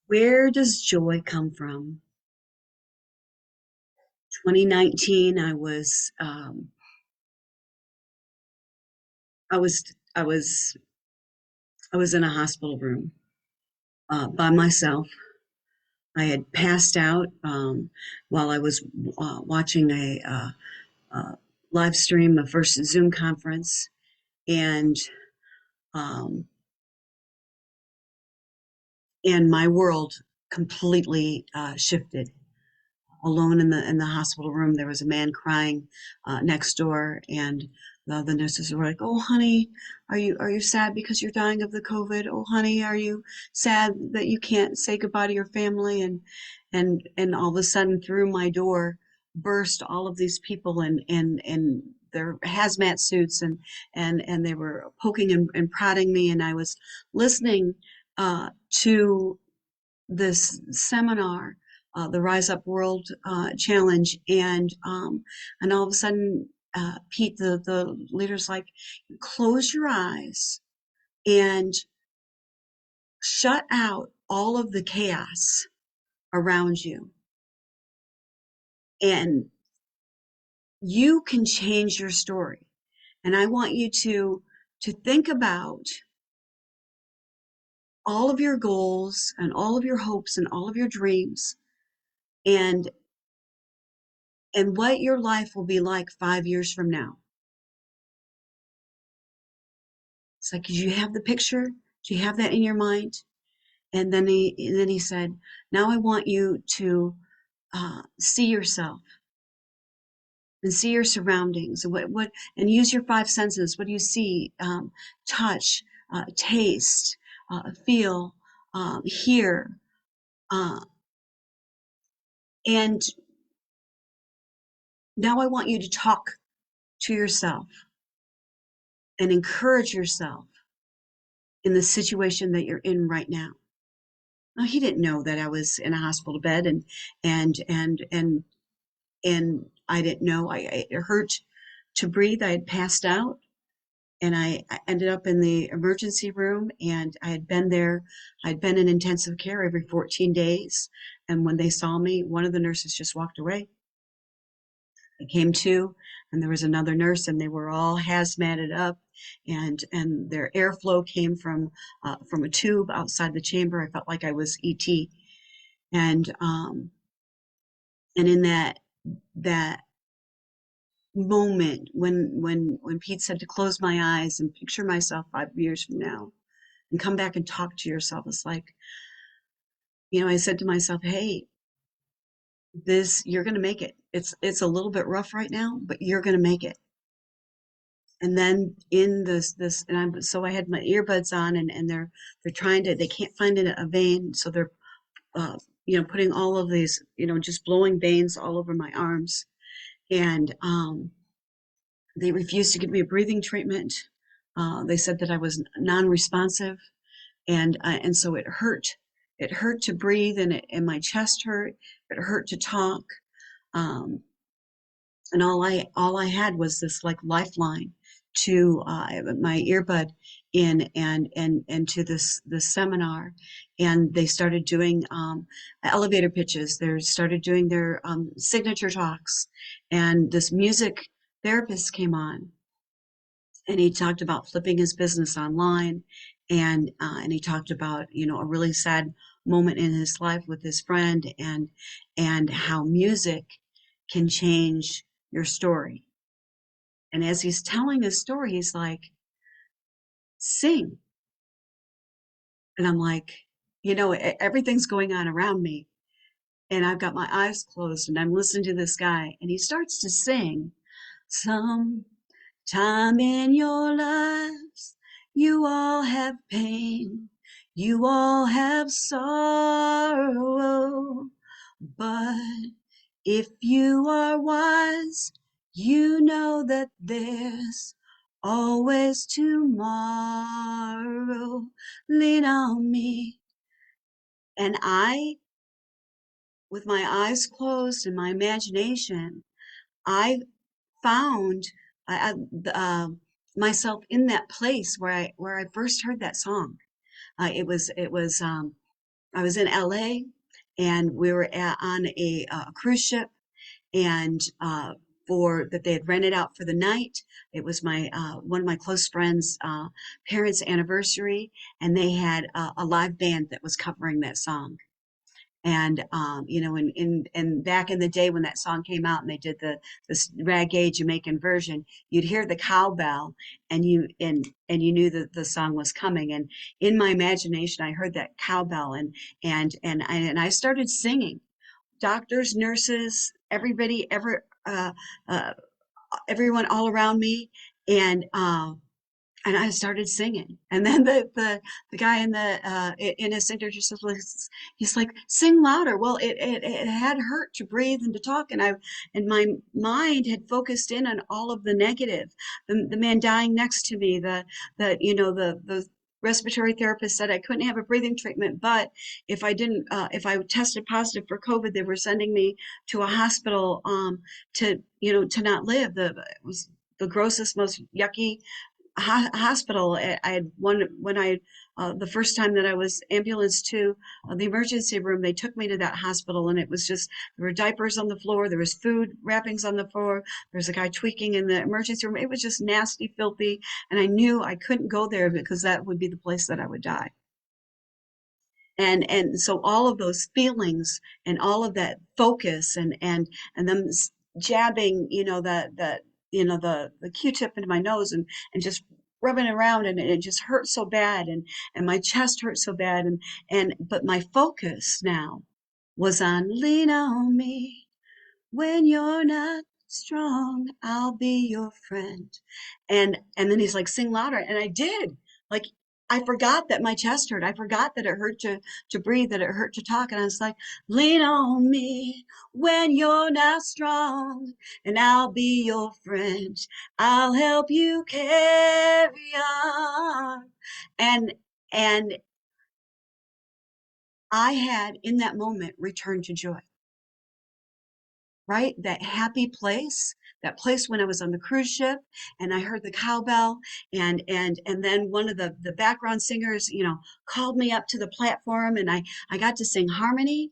Where does joy come from? 2019, I was, I was, I was in a hospital room by myself. I had passed out while I was watching a live stream, a first Zoom conference, and um, and my world completely shifted. Alone in the hospital room. There was a man crying next door, and the nurses were like, "Oh, honey, are you sad because you're dying of the COVID? Oh, honey, are you sad that you can't say goodbye to your family?" And all of a sudden, through my door, burst all of these people and their hazmat suits and they were poking and prodding me, and I was listening to this seminar, the Rise Up World Challenge, and all of a sudden, Pete, the leader's like, close your eyes and shut out all of the chaos around you, and you can change your story. And I want you to think about all of your goals and all of your hopes and all of your dreams and what your life will be like 5 years from now. It's like, do you have the picture? Do you have that in your mind? And then he said, now I want you to see yourself and see your surroundings and what and use your five senses. What do you see? Touch, taste, feel, hear, uh, and now I want you to talk to yourself and encourage yourself in the situation that you're in right now. Now, he didn't know that I was in a hospital bed and and and and I didn't know. It hurt to breathe. I had passed out, and I ended up in the emergency room. And I had been there. I'd been in intensive care every 14 days. And when they saw me, one of the nurses just walked away. I came to, and there was another nurse, and they were all hazmated up, and their airflow came from a tube outside the chamber. I felt like I was ET, and and in that moment when Pete said to close my eyes and picture myself 5 years from now and come back and talk to yourself, it's like, I said to myself, hey, this you're gonna make it. It's a little bit rough right now, but you're gonna make it. And then in this and I had my earbuds on, and they're trying to, they can't find a vein, so they're uh putting all of these, just blowing veins all over my arms. And they refused to give me a breathing treatment. They said that I was non-responsive, and so it hurt. It hurt to breathe, and my chest hurt. It hurt to talk, um, and all I had was this like lifeline to my earbud in and to this seminar. And they started doing elevator pitches. They started doing their signature talks, and this music therapist came on, and he talked about flipping his business online, and he talked about, a really sad moment in his life with his friend, and how music can change your story. And as he's telling his story, he's like, sing. And I'm like, everything's going on around me, and I've got my eyes closed, and I'm listening to this guy, and he starts to sing, some time in your lives, you all have pain, you all have sorrow, but if you are wise, you know that there's always tomorrow. Lean on me. And I, with my eyes closed and my imagination, I found myself in that place where I first heard that song. It was I was in LA, and we were on a cruise ship, and for that they had rented out for the night. It was my one of my close friends' parents' anniversary, and they had a live band that was covering that song. And and back in the day when that song came out and they did this reggae Jamaican version, you'd hear the cowbell, and you knew that the song was coming. And in my imagination, I heard that cowbell, and I started singing. Doctors, nurses, everybody, uh, everyone all around me, and and I started singing. And then the guy in his center just was, he's like, sing louder. Well, it had hurt to breathe and to talk, and my mind had focused in on all of the negative, the man dying next to me, the respiratory therapist said I couldn't have a breathing treatment, but if I tested positive for COVID, they were sending me to a hospital to not live. It was the grossest, most yucky hospital. I had one when I the first time that I was ambulanced to the emergency room. They took me to that hospital, and it was just, there were diapers on the floor, there was food wrappings on the floor, there was a guy tweaking in the emergency room. It was just nasty, filthy, and I knew I couldn't go there because that would be the place that I would die. And so all of those feelings and all of that focus, and them jabbing, the Q-tip into my nose, and just rubbing around, and it just hurt so bad, and my chest hurt so bad, and but my focus now was on lean on me. When you're not strong, I'll be your friend. And then he's like, sing louder. And I did. Like, I forgot that my chest hurt. I forgot that it hurt to breathe, that it hurt to talk. And I was like, lean on me when you're not strong, and I'll be your friend. I'll help you carry on. And and I had in that moment returned to joy, right? That happy place, that place when I was on the cruise ship and I heard the cowbell, and then one of the background singers, called me up to the platform, and I got to sing harmony.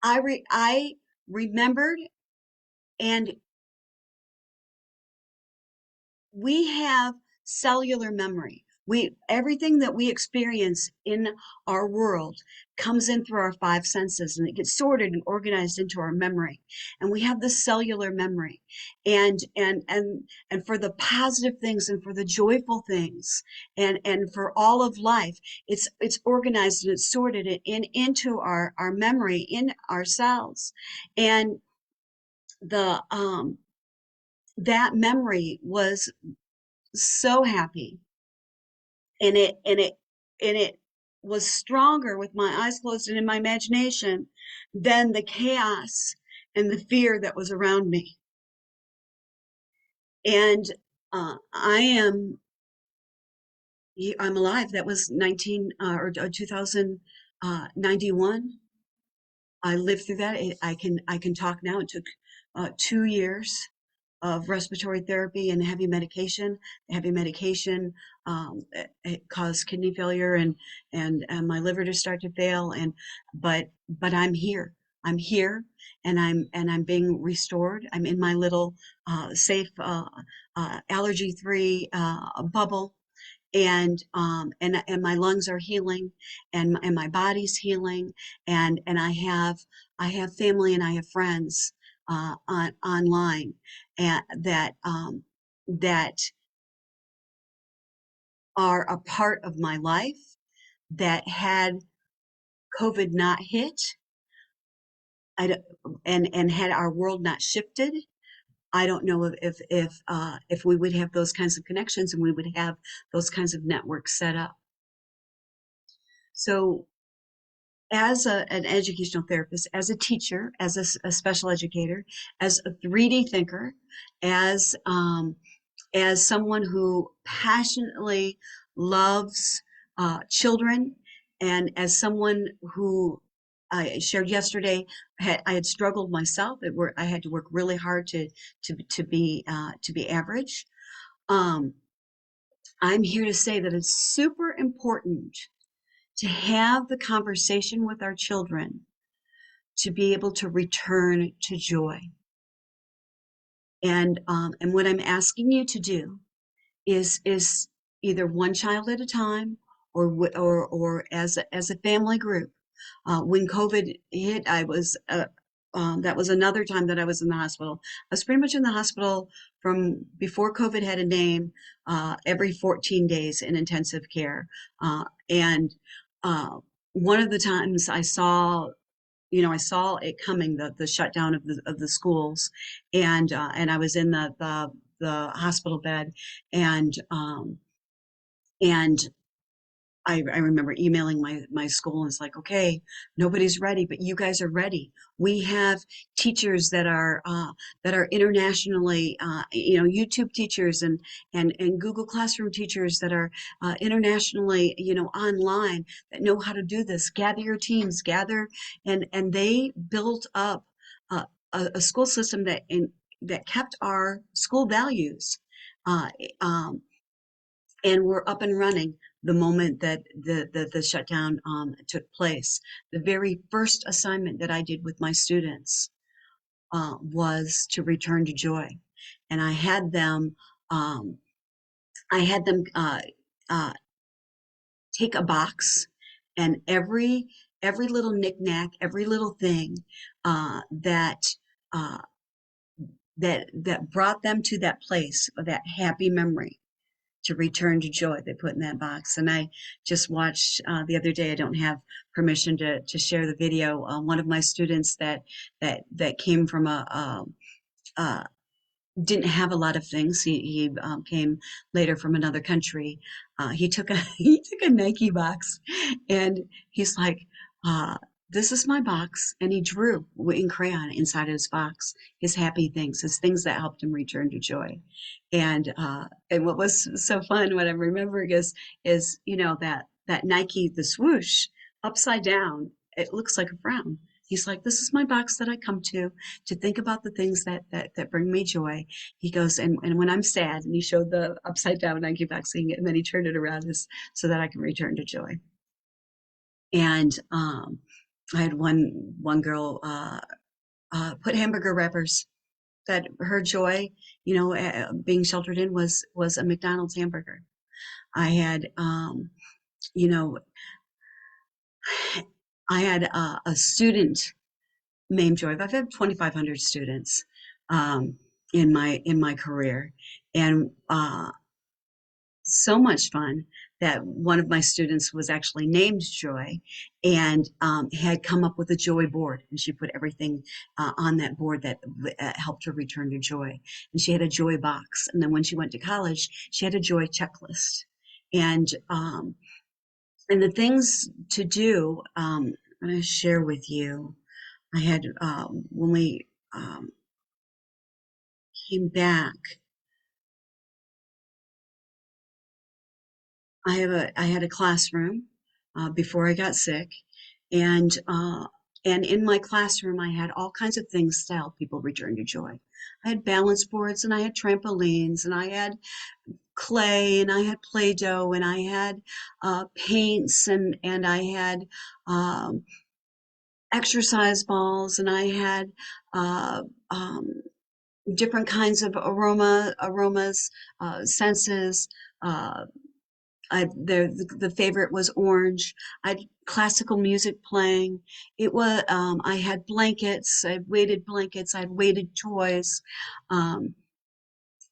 I remembered, and we have cellular memory. Everything that we experience in our world comes in through our five senses, and it gets sorted and organized into our memory. And we have this cellular memory. And for the positive things and for the joyful things, and for all of life, it's organized and it's sorted into our memory, in our cells. And the that memory was so happy, and it was stronger with my eyes closed and in my imagination than the chaos and the fear that was around me. And I'm alive. That was 2091. I lived through that. I can talk now. It took 2 years of respiratory therapy and heavy medication. Heavy medication, it caused kidney failure, and my liver to start to fail. But I'm here. I'm here, and I'm being restored. I'm in my little safe, allergy-free bubble, and my lungs are healing, and my body's healing, and I have family, and I have friends online, and that are a part of my life, that had COVID not hit, I don't, and had our world not shifted, I don't know if we would have those kinds of connections, and we would have those kinds of networks set up. So as an educational therapist, as a teacher, as a special educator, as a 3D thinker, as as someone who passionately loves children, and as someone who, I shared yesterday, I had struggled myself. I had to work really hard to be average. Um, I'm here to say that it's super important to have the conversation with our children, to be able to return to joy. And what I'm asking you to do is either one child at a time, or as a family group. When COVID hit, I was that was another time that I was in the hospital. I was pretty much in the hospital from before COVID had a name, every 14 days in intensive care. And one of the times I saw it coming, the shutdown of the schools, and I was in the hospital bed, and um, and I remember emailing my school, and it's like, okay, nobody's ready, but you guys are ready. We have teachers that are internationally, YouTube teachers and Google Classroom teachers that are internationally, online, that know how to do this. Gather your teams, gather, and they built up uh, a school system that kept our school values. Uh, um, and we're up and running the moment that the shutdown took place. The very first assignment that I did with my students was to return to joy, and um, I had them uh, take a box, and every little knickknack, every little thing that uh, that brought them to that place, or that happy memory, to return to joy, they put in that box. And I just watched the other day. I don't have permission to share the video. One of my students that came from a didn't have a lot of things. He came later from another country. He took a he took a Nike box, and he's like, uh, "This is my box," and he drew in crayon inside of his box his happy things, his things that helped him return to joy. And what was so fun, what I'm remembering is that Nike, the swoosh upside down. It looks like a frown. He's like, "This is my box that I come to think about the things that bring me joy." He goes, and when I'm sad, and he showed the upside down Nike boxing, and then he turned it around so that I can return to joy. And I had one girl put hamburger wrappers, that her joy, being sheltered in, was a McDonald's hamburger. I had, you know, I had a student named Joy. I've had 2,500 students in my career, and so much fun that one of my students was actually named Joy, and had come up with a joy board, and she put everything on that board that helped her return to joy. And she had a joy box, and then when she went to college, she had a joy checklist, and um, and the things to do. I'm going to share with you. I had when we came back, I had a classroom before I got sick, and uh, and in my classroom I had all kinds of things to help people return to joy. I had balance boards, and I had trampolines, and I had clay, and I had Play-Doh, and I had paints, and I had um, exercise balls, and I had uh, um, different kinds of aromas, senses. Uh, the favorite was orange. I had classical music playing. I had blankets. I had weighted blankets. I had weighted toys. Um,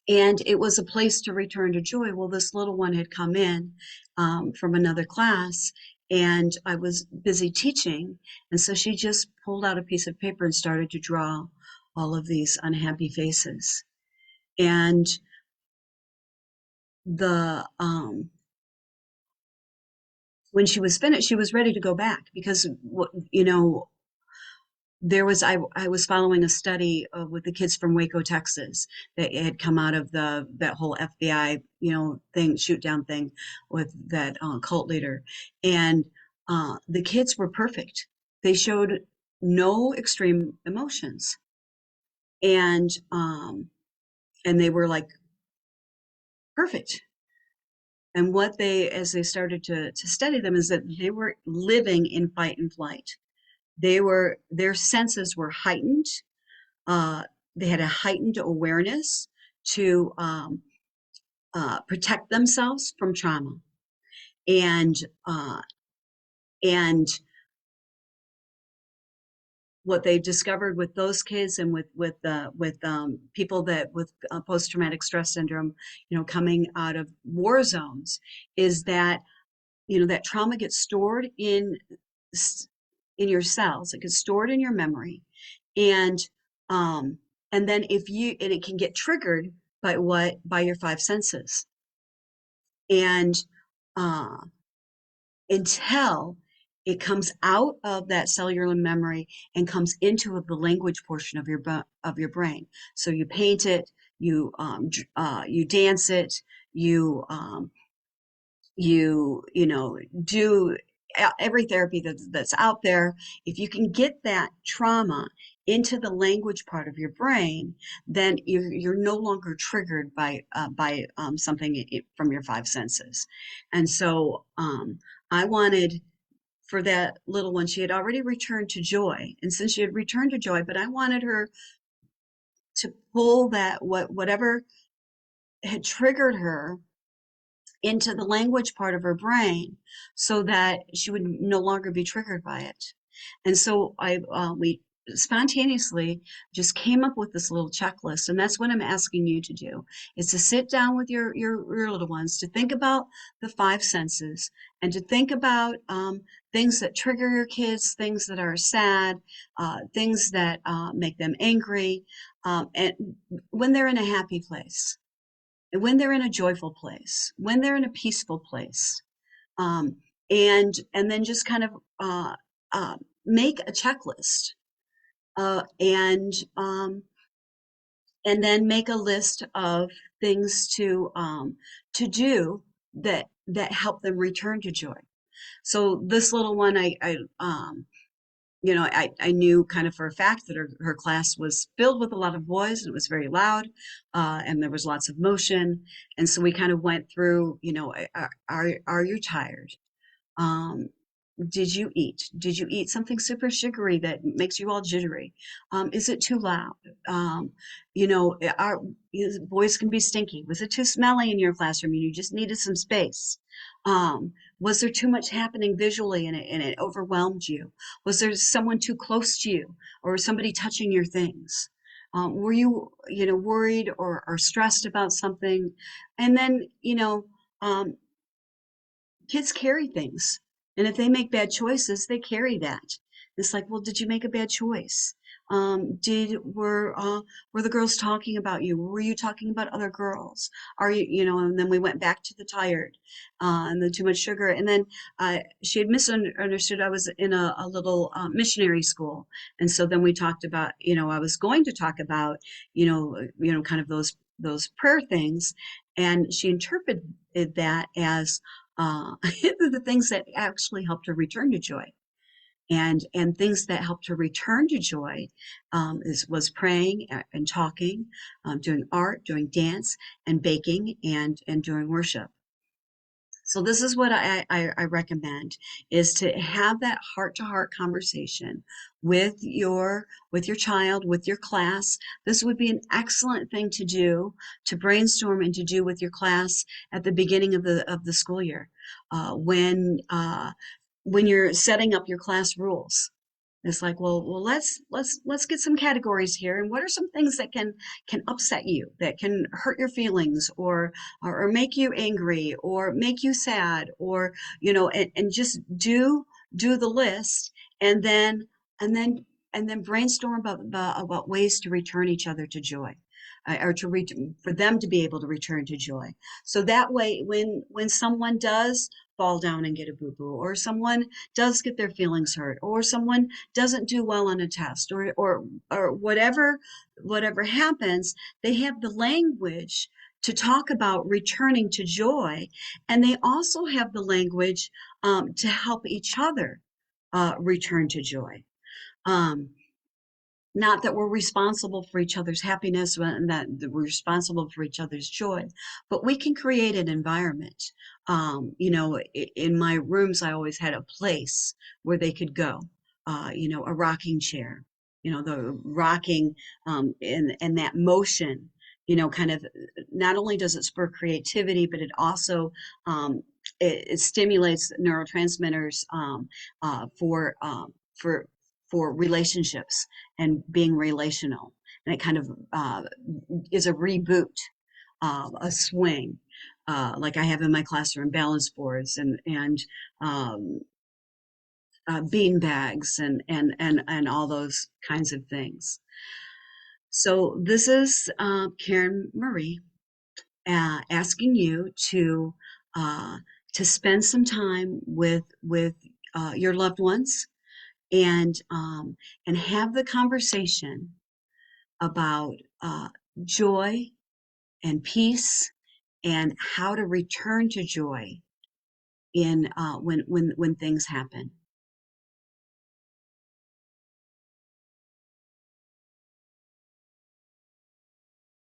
and it was a place to return to joy. Well, this little one had come in from another class, and I was busy teaching. And so she just pulled out a piece of paper and started to draw all of these unhappy faces. And the when she was finished, she was ready to go back, because I was following a study with the kids from Waco, Texas, that had come out of that whole FBI thing, shoot down thing, with that cult leader. And the kids were perfect. They showed no extreme emotions, and and they were like perfect. And what they, as they started to study them, is that they were living in fight and flight. Their senses were heightened. Uh, they had a heightened awareness to protect themselves from trauma. And uh, and what they discovered with those kids and with people that with post-traumatic stress syndrome, coming out of war zones, is that that trauma gets stored in your cells. It gets stored in your memory, and um, and then it can get triggered by your five senses, and uh, until it comes out of that cellular memory and comes into the language portion of your brain. So you paint it, you dance it, you do every therapy that's out there. If you can get that trauma into the language part of your brain, then you're no longer triggered by something from your five senses. And so I wanted for that little one, she had already returned to joy, and since she had returned to joy, but I wanted her to pull that whatever had triggered her into the language part of her brain so that she would no longer be triggered by it. And so we spontaneously just came up with this little checklist, and that's what I'm asking you to do, is to sit down with your little ones, to think about the five senses, and to think about things that trigger your kids, things that are sad, things that make them angry, and when they're in a happy place, when they're in a joyful place, when they're in a peaceful place, um, and then just kind of uh, make a checklist, uh, and um, and then make a list of things to do that help them return to joy. So this little one, I knew kind of for a fact that her class was filled with a lot of boys and it was very loud, and there was lots of motion. And so we kind of went through, are you tired? Um, did you eat? Did you eat something super sugary that makes you all jittery? Is it too loud? Our boys can be stinky. Was it too smelly in your classroom and you just needed some space? Was there too much happening visually and it overwhelmed you? Was there someone too close to you or somebody touching your things? Were you, worried or stressed about something? And then, um, kids carry things. And if they make bad choices, they carry that. It's like, well, did you make a bad choice? Were the girls talking about you? Were you talking about other girls? Are and then we went back to the tired, and the too much sugar. And then she had misunderstood I was in a little missionary school. And so then we talked about, I was going to talk about, kind of those prayer things. And she interpreted that as the things that actually helped her return to joy, and things that helped her return to joy was praying and talking, doing art, doing dance, and baking, and doing worship. So this is what I recommend, is to have that heart-to-heart conversation with your child, with your class. This would be an excellent thing to do, to brainstorm and to do with your class at the beginning of the school year, when you're setting up your class rules. It's like, well, let's get some categories here. And what are some things that can upset you, that can hurt your feelings, or make you angry, or make you sad, or and just do the list, and then and then and then brainstorm about ways to return each other to joy, or for them to be able to return to joy. So that way, when someone does fall down and get a boo-boo, or someone does get their feelings hurt, or someone doesn't do well on a test, or whatever happens, they have the language to talk about returning to joy, and they also have the language to help each other return to joy. Um, Not that we're responsible for each other's happiness and that we're responsible for each other's joy, but we can create an environment. In my rooms, I always had a place where they could go, a rocking chair, the rocking, and that motion, kind of, not only does it spur creativity, but it also, it stimulates neurotransmitters, for relationships and being relational. And it kind of is a reboot, a swing, like I have in my classroom, balance boards and um, bean bags and all those kinds of things. So this is Karen Marie asking you uh, to spend some time with your loved ones and have the conversation about joy and peace and how to return to joy in when things happen.